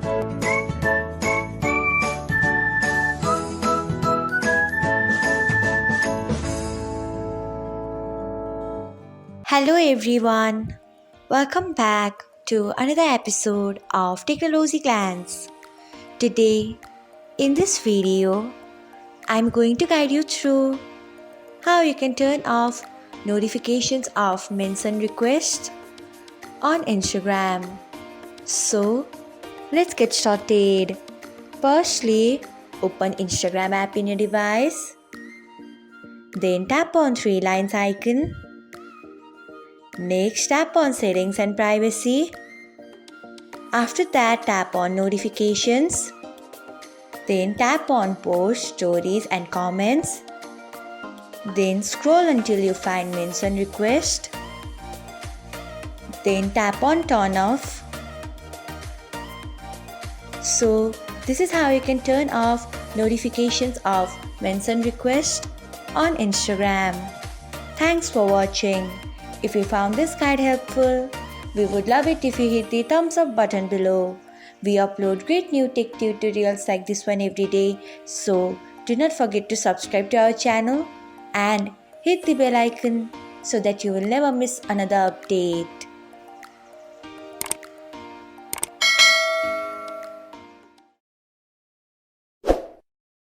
Hello everyone, welcome back to another episode of Technologyglance. Today, in this video, I'm going to guide you through how you can turn off notifications of mention requests on Instagram. So, let's get started. Firstly, open Instagram app in your device. Then tap on three lines icon. Next, tap on Settings and Privacy. After that, tap on Notifications. Then tap on Posts, Stories and Comments. Then scroll until you find Mention Request. Then tap on Turn Off. So, this is how you can turn off notifications of Mention Request on Instagram. Thanks for watching. If you found this guide helpful, we would love it if you hit the thumbs up button below. We upload great new tech tutorials like this one every day, so do not forget to subscribe to our channel and hit the bell icon so that you will never miss another update.